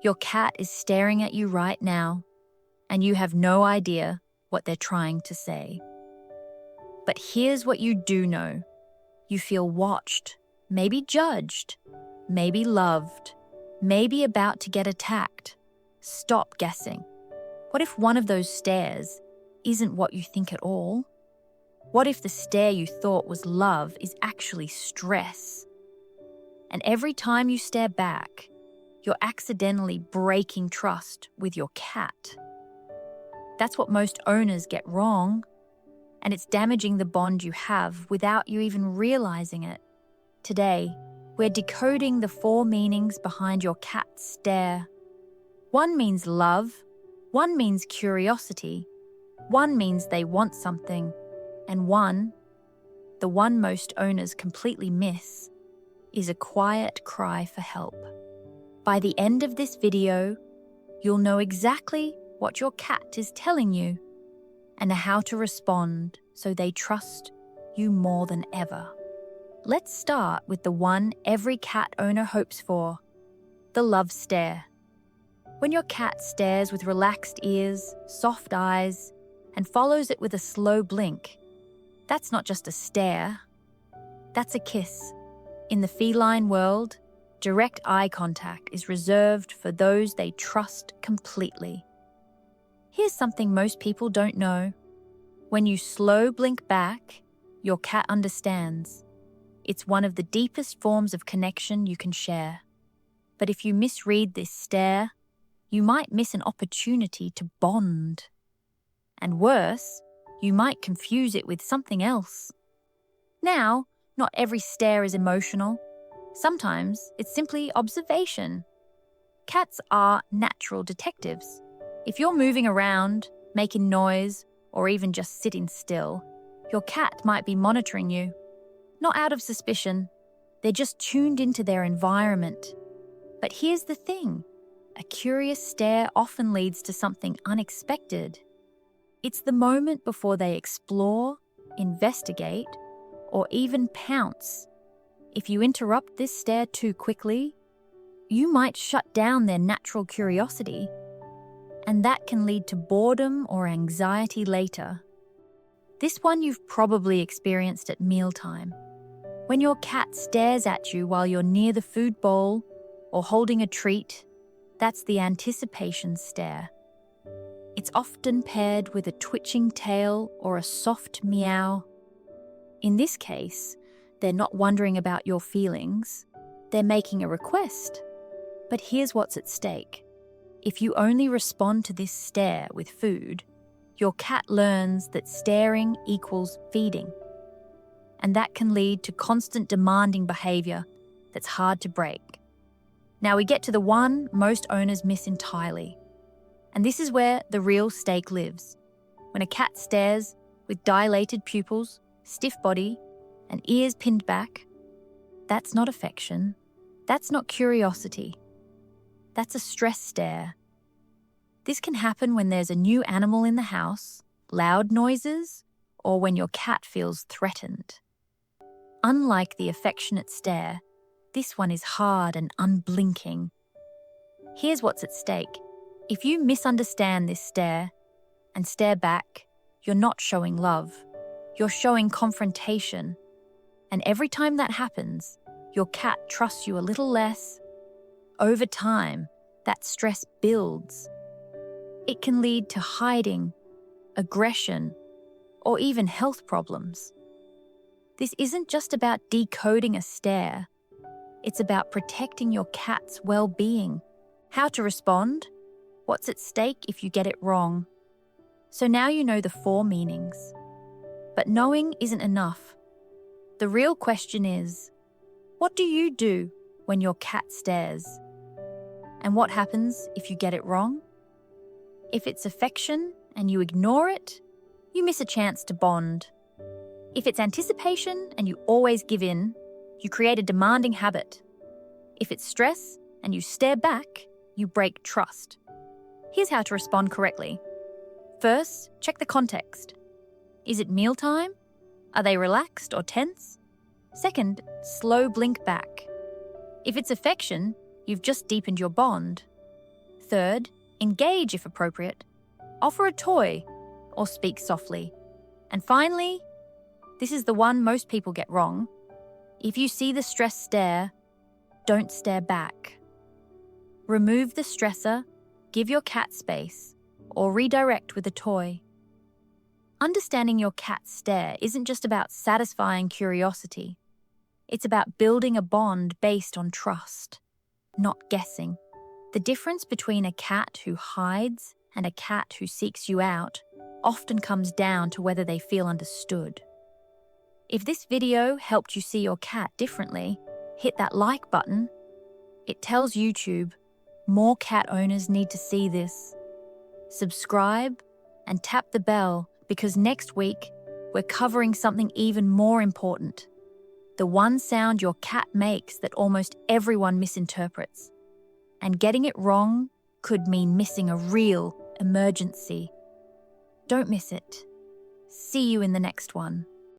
Your cat is staring at you right now, and you have no idea what they're trying to say. But here's what you do know. You feel watched, maybe judged, maybe loved, maybe about to get attacked. Stop guessing. What if one of those stares isn't what you think at all? What if the stare you thought was love is actually stress? And every time you stare back, you're accidentally breaking trust with your cat. That's what most owners get wrong, and it's damaging the bond you have without you even realizing it. Today, we're decoding the 4 meanings behind your cat's stare. One means love, one means curiosity, one means they want something, and one, the one most owners completely miss, is a quiet cry for help. By the end of this video, you'll know exactly what your cat is telling you and how to respond so they trust you more than ever. Let's start with the one every cat owner hopes for, the love stare. When your cat stares with relaxed ears, soft eyes, and follows it with a slow blink, that's not just a stare, that's a kiss. In the feline world, direct eye contact is reserved for those they trust completely. Here's something most people don't know. When you slow blink back, your cat understands. It's one of the deepest forms of connection you can share. But if you misread this stare, you might miss an opportunity to bond. And worse, you might confuse it with something else. Now, not every stare is emotional. Sometimes it's simply observation. Cats are natural detectives. If you're moving around, making noise, or even just sitting still, your cat might be monitoring you. Not out of suspicion, they're just tuned into their environment. But here's the thing, a curious stare often leads to something unexpected. It's the moment before they explore, investigate, or even pounce. If you interrupt this stare too quickly, you might shut down their natural curiosity, and that can lead to boredom or anxiety later. This one you've probably experienced at mealtime. When your cat stares at you while you're near the food bowl or holding a treat, that's the anticipation stare. It's often paired with a twitching tail or a soft meow. In this case, they're not wondering about your feelings, they're making a request. But here's what's at stake. If you only respond to this stare with food, your cat learns that staring equals feeding. And that can lead to constant demanding behavior that's hard to break. Now we get to the one most owners miss entirely. And this is where the real stake lives. When a cat stares with dilated pupils, stiff body, and ears pinned back, that's not affection. That's not curiosity. That's a stress stare. This can happen when there's a new animal in the house, loud noises, or when your cat feels threatened. Unlike the affectionate stare, this one is hard and unblinking. Here's what's at stake. If you misunderstand this stare and stare back, you're not showing love. You're showing confrontation. And every time that happens, your cat trusts you a little less. Over time, that stress builds. It can lead to hiding, aggression, or even health problems. This isn't just about decoding a stare. It's about protecting your cat's well-being, how to respond, what's at stake if you get it wrong. So now you know the 4 meanings. But knowing isn't enough. The real question is, what do you do when your cat stares? And what happens if you get it wrong? If it's affection and you ignore it, you miss a chance to bond. If it's anticipation and you always give in, you create a demanding habit. If it's stress and you stare back, you break trust. Here's how to respond correctly. First, check the context. Is it mealtime? Are they relaxed or tense? Second, slow blink back. If it's affection, you've just deepened your bond. Third, engage if appropriate. Offer a toy or speak softly. And finally, this is the one most people get wrong. If you see the stressed stare, don't stare back. Remove the stressor, give your cat space, or redirect with a toy. Understanding your cat's stare isn't just about satisfying curiosity. It's about building a bond based on trust, not guessing. The difference between a cat who hides and a cat who seeks you out often comes down to whether they feel understood. If this video helped you see your cat differently, hit that like button. It tells YouTube more cat owners need to see this. Subscribe and tap the bell because next week we're covering something even more important. The one sound your cat makes that almost everyone misinterprets. And getting it wrong could mean missing a real emergency. Don't miss it. See you in the next one.